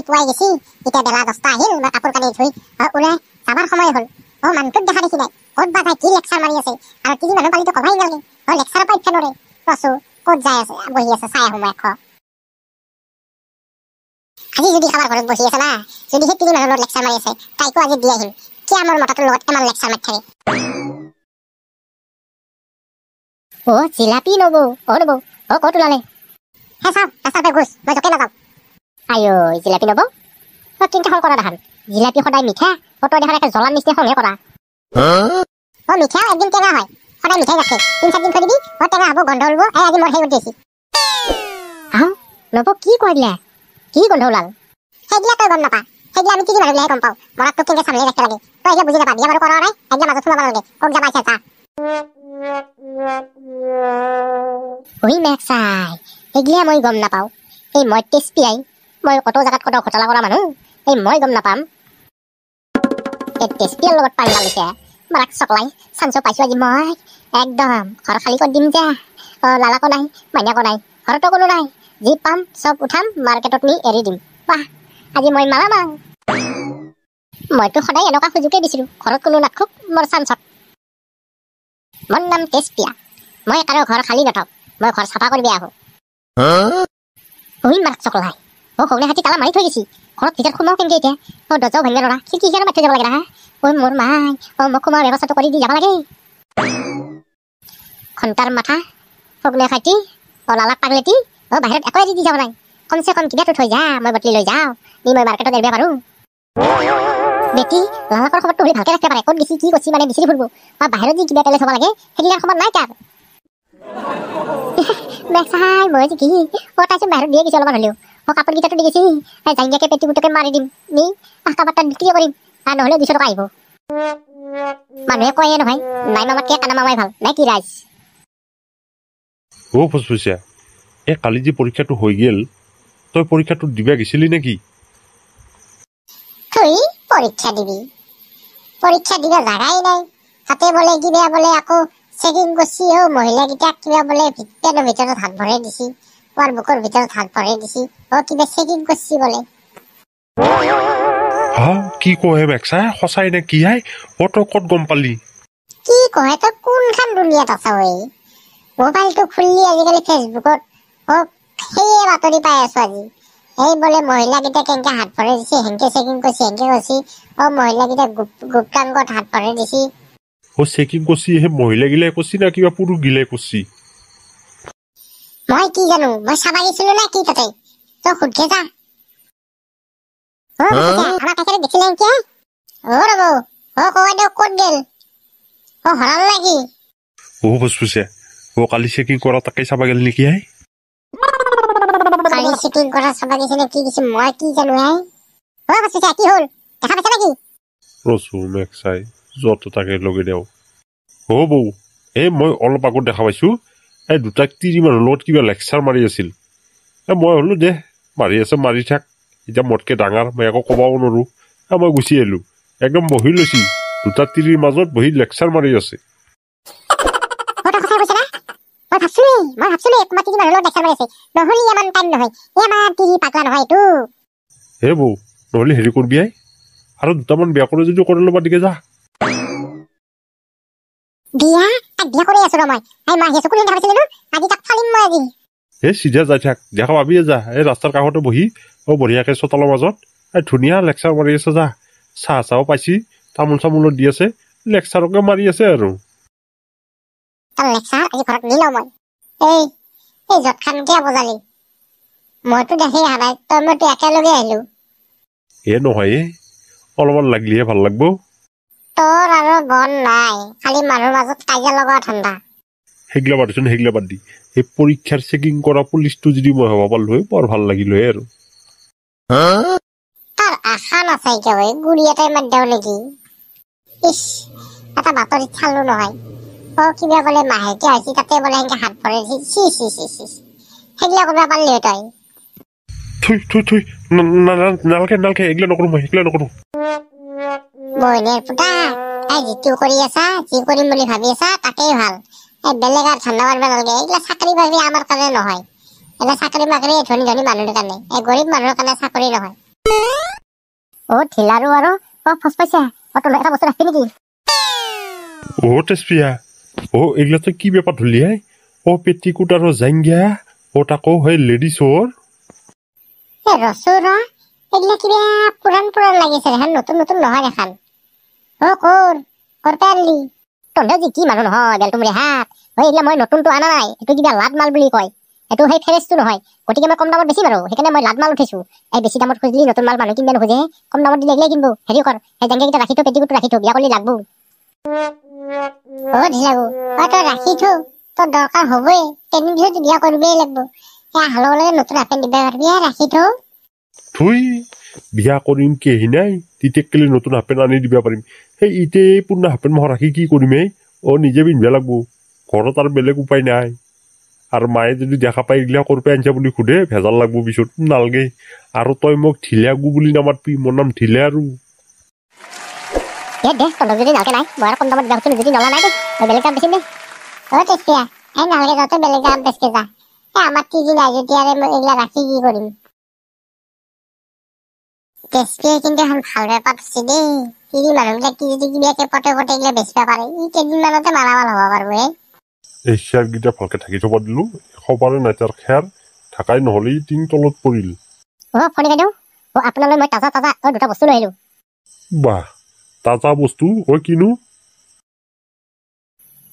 পুৱাই গেছি এতিয়া বেলা 10টা আহিল মই কাপোৰ কানি ধুই ওলাই যাবার সময় হল মানুহটোক দেখা দেখি নাই ক'ত বা তাই কি লেকচাৰ মাৰি আছে আৰু তিনি মানুহ পালিতো কবাই নালাগে লেকচাৰৰ পৰা উঠা নৰে ৰচো ক'ত যাই আছে বহি আছে চাই আহো মই আজি যদি কাৰোবাৰ ঘৰত বহি আছে না যদি সেই তিনি মানুহৰ লগত লেকচাৰ মাৰি আছে তাইকো আজি দি আহিম কি আমাৰ মতাটোৰ লগত ইমান লেকচাৰ মাৰি থাকে জিলাপি নবৌ নবৌ ক'ত ওলালে হে চাওক ৰাস্তাতে ঘোষ মই জকে নাযাওঁ আইঅ জিলাপি নবৌ কিন্তু খং কৰা দেখান জিলাপি সদায় মিঠা তই দেখান একে জ্বলাৰ নিচিনা খংহে কৰা মিঠাও একদিন টেঙা হয় সদায় মিঠাই ৰাখে 3-4 দিন থৈ দিবি টেঙা হ'ব গন্ধ ওলাব আজি মোৰ সেই উঠিছি নবৌ কি কৈ দিলে কি গন্ধ ওলাল সেইগিলা তই গম নাপা সেইগিলা আমি তিনি মানুহবিলাহে গম পাওঁ মৰাতটো কেনেকে চামলে ৰাখিব লাগে তই এইগিলা বুজি নাপা বিয়া বাৰু কৰা নাই এইগিলা মাজত সোমাব নালাগে কক যাবা আছে তা মেক্সাই সেইগিলা মই গম নাপাওঁ এই মই টেষ্টিয়াই মই কত জাগাত কত ঘটলা কৰা মানুহ এই মই গম নাপাম এই টেষ্টিয়াৰ লগত পানী লৈছে মাৰাক চকলাই চাঞ্চ পাইছো আজি মই একদম ঘৰ খালী কৰি দিম যা লালাকো নাই মাইনাকো নাই ঘৰতো কোনো নাই যি পাম চব উঠাম মাৰ্কেটত নি এৰি দিম বাহ আজি মই মালামাল মইতো সদায় এনেকুৱা সুযোগে দিছিলো ঘৰত কোনো নাথাকক মোৰ চাঞ্চত মোৰ নাম টেষ্টিয়া মই কাৰো ঘৰ খালী নথক মই ঘৰ চাফা কৰি আহো মাৰাক চকলাই সৌনে হাতী তালা মাৰি থৈ দিছি ঘৰত ভিতৰত সোমাও কেনেকে এতিয়া দৰ্জাও ভাঙিব নোৱাৰা খিৰিকী মাৰি থৈ যাব লাগে না মোৰ মাই মোক সোমোৱাৰ ব্যৱস্থাটো কৰি দি যাব লাগে ঘণ্টাৰ মাথা সগুনে খাইটি লালাক পাগলেটি বাহিৰত একোৱে দি যাব নাই কমচে কম কিবাটো থৈ যা মই বটলি লৈ যাওঁ নি মই মাৰ্কেটত এৰিব পাৰো বেটি লালাকৰ খবৰটো হ'লে ভালকে ৰাখিব পাৰে ক'ত গেছি কি কৈছি মানে বিচাৰি ফুৰিব বা বাহিৰত যি কিবা তেলে থব লাগে সেইগিলাৰ খবৰ নাই তাৰ মেক্সাই মই কি তাইচোন বাহিৰত দিয়ে গৈছে অলপমান হ'লেও কাপোৰ কেইটাটো দি গৈছি জাংগীয়াকে পেটি গুটকে মাৰি দিম নি কাবাৰ তাত বিক্ৰী কৰিম আৰু নহ'লে 200 টকা আহিব মানুহে কয়ে নহয় নাই মামাতকে কানা মামাই ভাল নাই কি ৰাজ ফুচফুচিয়া এই কালি যি পৰীক্ষাটো হৈ গেল তই পৰীক্ষাটো দিবা গেছিলি নেকি তুই পৰীক্ষা দিবি পৰীক্ষা দিবা জাগাই নাই হাতে বলে কিবা বলে আকৌ চেকিং কৰছি মহিলা গিটা কিবা বলে ভিতৰত হাত ভৰাই দিছি ওয়াৰ বুকৰ ভিতৰত হাত ভৰাই দিছি কিবা চেকিং করছি বলে কি কয় মেক্সা সঁচাই নে কি হাই তই ক'ত গম পালি কি কয় তই কোনখান দুনিয়াত আছা মোবাইলটো খুললি আজিকালি ফেসবুকত সেয়ে বাতৰি পাই আছো আজি এই বলে মহিলা গিটা কেনেকে হাত ভৰাই দিছি হেনকে চেকিং কৰছি হেনকে কৰছি মহিলা গিটা গুপ্তাংগত হাত ভৰাই দিছি চেকিং করছি হে মহিলা গিলাই করছি না কিবা পুরুষ গিলাই করছি মই কি জানো মই চাবা গেছিলো না কি তাতে তো খুঁজে যা আমার কাছে দেখিলেন কি রবো কয় দেও ক'ত গেল হরাল নাকি ফুসফুচিয়া কালি চেকিং কৰা তাকে চাবা গেল নেকি হাই কালি চেকিং কৰা চাবা গেছে নে কি দিছে মই কি জানো হাই ফুসফুচিয়া কি হল দেখা পাইছা নাকি ৰচু মেক্সাই যত তাকে লগে দেও বৌ মই অলপ আগত দেখা পাইছো এই দুটা তিৰি মানুহৰ লগত কিবা লেকচাৰ মাৰি আছিল মই হলো দে মাৰি আছে মাৰি থাক এতিয়া মোতকে ডাঙৰ মই একো ক'বও নোৱাৰো মই গুচি আহিলো একদম বহি লৈছি দুটা তিৰিৰ মাজত বহি লেকচাৰ মাৰি আছে বৌ নহলে হেৰি কৰবি আই আৰু দুটামান বিয়া কৰি যদি কৰি ল'বা দিকে যা বিয়া কৰি আছো মই মাহি আছো কোনে দেখা পাইছিলি আজি তাক ফালিম মই আজি চিধা যাই থাক দেখা পাবি যা এই ৰাস্তাৰ কাষতে বহি বঢ়িয়াকে চোতালৰ মাজত ধুনীয়া লেকচাৰ মাৰি আছে যা চাহ চাহও পাইছি তামোল চামোলত দি আছে লেকচাৰকে মাৰি আছে আৰু লেকচাৰ আজি ঘৰত নিলও মই এই যত খান কিয় বজালি মইতো দেখি অহা নাই তই মইতো একেলগে আহিলো নহয় অলপমান লাগিলেহে ভাল লাগব তোৰ আৰু গন নাই খালি মানুহৰ মাজত কাজিয়া লগা ঠাণ্ডা সেইগিলা বাদচোন সেইগিলা বাদ দি এই পৰীক্ষাৰ চেকিং কৰা পুলিচটো যদি মই হ'ব পাৰলো হয় বৰ ভাল লাগিল হয় আৰু তাৰ আশা নাচাইকে হয় গুৰি এটাই মাত দেও নেকি ইছ এটা বাতৰিত চালো নহয় কিবা বোলে মাহেকীয়া হৈছে তাতে বোলে সেনেকে হাত ভৰাই দিছি সেইগিলা কৰিব পাৰিলি তই থুই নালকে এইগিলা নকৰো মই এইগিলা নকৰো বইনেৰ পুতা যিটো কৰি আছা যি কৰিম বুলি ভাবি আছা তাকেই ভাল বেলেগ আর ঠান্ডা মারবে নালগে এগুলা চাকরি বাকরি আমার কারণে নহয় এটা চাকরি বাকরি ধনী ধনী মানুষের কারণে গরিব মানুষের কারণে চাকরি নহয় ঢিলাৰু আৰু ফচ পাইছা তোৰ এটা বস্তু ৰাখবি নেকি তেজপিয়া এইগিলা তই কি বেপাৰ ধৰলি পেটিকোট আৰু জাংগিয়া তাকো সেই লেডিছৰ ৰচুৰ এইগিলা কিবা পুৰাণ লাগিছে এখন নতুন নতুন নহয় এখন কৰপে আনলি তহঁতে যি কি মানুহ নহয় বেলটুমৰি হাত এইগিলা মই নতুনটো আনা নাই এইটো কিবা লাট মাল বুলি কয় এইটো সেই ফ্ৰেছটো নহয় গতিকে মই কম দামত বেছিম আৰু সেইকাৰণে মই লাট মাল উঠিছো এই বেছি দামত খুজিলি নতুন মাল মানুহ কিনিব নোখোজে কম দামত দিলে এগিলাই কিনবো হেৰি কৰ সেই জাংগিয়াকেইটা ৰাখি থো পেটিকোটটো ৰাখি থো বিয়া কৰিলে লাগবো ঢিলাগু তই ৰাখি থো তোৰ দৰকাৰ হবই কেইদিন পিছত বিয়া কৰিবই লাগবো সেই হালৰ লগে নতুন হাফ পেণ্ট দিব পাৰিবি ৰাখি থো থুই বিয়া কৰিম কেহি নাই তেতিয়া কেলে নতুন হাফ পেণ্ট আনি দিব পাৰিম সেই ইতেই পুৰণা হাফ পেণ্ট মাহ ৰাখি কি কৰিম নিজে পিন্ধিব লাগবো ঘৰত আৰু বেলেগ উপায় নাই আৰু মায়ে যদি দেখা পাই এইগিলা কৰপে আনিছা বুলি সোধে ভেজাল লাগবো পিছত নালগে আৰু তই মোক ঢিলাগু বুলি নামাতবি মোৰ নাম ঢিলে আৰু দে তহঁতক যদি নালকে নাই মই আৰু কম দামত বিয়া যদি নলা নাই দে মই বেলেগ দাম বেছিম দে তেজপিয়া নালকে যাওঁতে বেলেগ দাম বেচকে যা আমাৰ টিজি নাই যেতিয়া মই এইগিলা ৰাখি কি কৰিম তেজপিয়াই কিন্তু এখন ভাল বেপাৰ ধৰছি দেই তিৰি মানুহবিলাক কি যদি কিবাকে পটে এইগিলা বেচিব পাৰে ই কেইদিনমানতে মালামাল হ'ব পাৰব এই শ্বেয়াৰকেইটা ভালকে ঢাকি থব দিলো সবাৰে নাই তাৰ খেৰ ঢাকাই নহ'লে টিং তলত পৰিল ফণি বাইদেউ আপোনালৈ মই তাজা দুটা বস্তু লৈ আহিলো বাহ তাজা বস্তু কিনো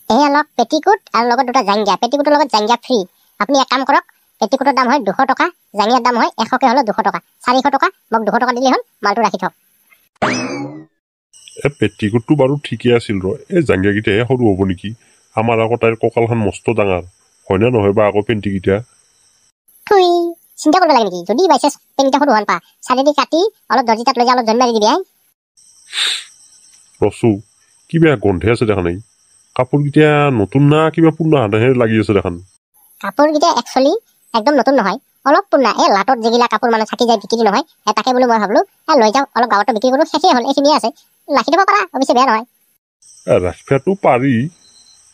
এয়া লওক পেটিকোট আৰু লগত দুটা জাংগিয়া পেটিকোটৰ লগত জাংগিয়া ফ্ৰী আপুনি এক কাম কৰক পেটিকোটৰ দাম হয় 200 টকা জাংগিয়াৰ দাম হয় 100কে হ'লে 200 টকা 400 টকা মোক 200 টকা দিলে হ'ল মালটো ৰাখি থওক পেটিকোটটো বাৰু ঠিকে আছিল জাংগিয়াকেইটাহে সৰু হ'ব নেকি আমাৰ আকৌ তাইৰ কঁকালখন মস্ত ডাঙৰ হয়নে নহয় বা আকৌ পেণ্টিকেইটা থুই চিন্তা কৰিব লাগে নেকি যদি বাইচান্স পেণ্টিকেইটা সৰু হন পা চাৰিদি কাটি অলপ দৰ্জি তাত লৈ যা অলপ জন্ম মাৰি দিবি ৰচু কিবা গন্ধে আছে দেখা নাই কাপোৰকেইটা নতুন না কিবা পুৰণা হাতেহে লাগি আছে দেখান কাপোৰকেইটা একচুৱেলি একদম নতুন নহয় অলপ পুৰণা লাটত যিগিলা কাপোৰ মানে থাকি যায় বিক্ৰী নহয় তাকে বোলো মই ভাবলো লৈ যাওঁ অলপ গাঁৱতো বিক্ৰী কৰোঁ শেষেই হ'ল এইখিনিয়ে আছে ৰাখি দিব পাৰা অৱশ্যে বেয়া নহয় ৰাখিবতো পাৰি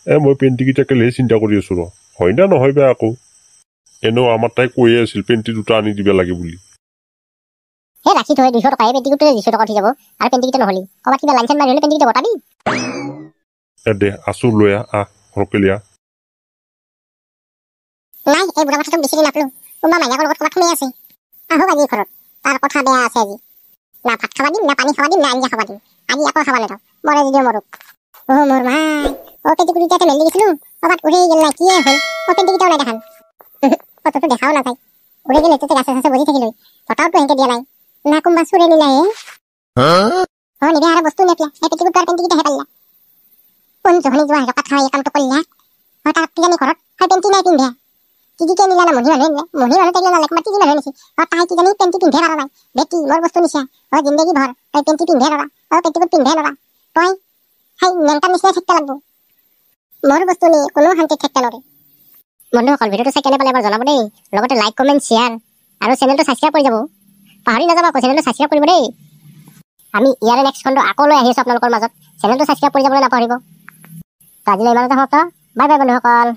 মই পেণ্টিকেইটা কেলেহে চিন্তা কৰি আছো হয় না নহয় বেয়া আকৌ এনেও আমাৰ তাই কৈয়ে আছিল পেণ্টি দুটা আনি দিব লাগে বুলি ৰাখি থৈ 200 টকা পেণ্টিকোটে 200 টকা উঠি যাব আৰু পেণ্টিকেইটা নহ'লি ক'ৰবাত কিবা লাইন চাইন মাৰি হ'লে পেণ্টিকেইটা বটাবি দে আছো লৈ সৰহকে লিয়া নাই এই বুঢ়া কথাটো বেছি দিন নাপলো কোনোবা মাইনাকৰ লগত ক'ৰবাত সোমাই আছে আহক আজি ঘৰত তাৰ কথা বেয়া আছে আজি না ভাত খাবা দিম না পানী খাবা দিম না আঞ্জা খাবা দিম আজি আকৌ খাবা নেথাও মৰে যদিও মৰক মোৰ মাই পেণ্টিকোটকেইটা মেলি দিছিলোঁ ক'ৰবাত উৰি গ'ল নাই কিয়ে হ'ল পেণ্টিকেইটাও নাই দেখান কততো দেখাও নাযায় উৰি গ'ল এইটোতে গাছে গাছে বহি থাকিলৈ বতাহতো সেনেকে দিয়া নাই না কোনোবা চুৰে নিলাহে নিবে আৰু বস্তু নেপলা এই পেণ্টিকোট আৰু পেণ্টিকেইটাহে পাল্লা কোন জহনি যোৱা হেঁচা খাই এই কামটো কৰিলা তাৰ কিজানি ঘৰত সেই পেণ্টি নাই পিন্ধে টিজিকে নিলা না মহি মানুহে তাইলে নালাগে তোমাৰ টিজি মানুহে নিছি তাই কিজানি পেণ্টি পিন্ধে পাৰা নাই বেটি মোৰ বস্তু নিছা জিন্দগী ভৰ তই পেণ্টি পিন্ধে নৰা পেণ্টিকোট পিন্ধে নৰা তই সেই নেংটাৰ নিচিনা থাকিব লাগব মোৰ বস্তু নি কোনো শান্তিত থাকিব নৰে বন্ধুসকল ভিডিঅ'টো চাই কেনে পালে এবাৰ জনাব দেই লগতে লাইক কমেণ্ট শ্বেয়াৰ আৰু চেনেলটো ছাবস্ক্ৰাইব কৰি যাব পাহৰি নাযাব আকৌ চেনেলটো ছাবস্ক্ৰাইব কৰিব দেই আমি ইয়াৰে নেক্সট খণ্ড আকৌ লৈ আহি আছোঁ আপোনালোকৰ মাজত চেনেলটো ছাবস্ক্ৰাইব কৰি যাবলৈ নাপাহৰিব আজিলৈ ইমানতে সমাপ্ত বাই বাই বন্ধুসকল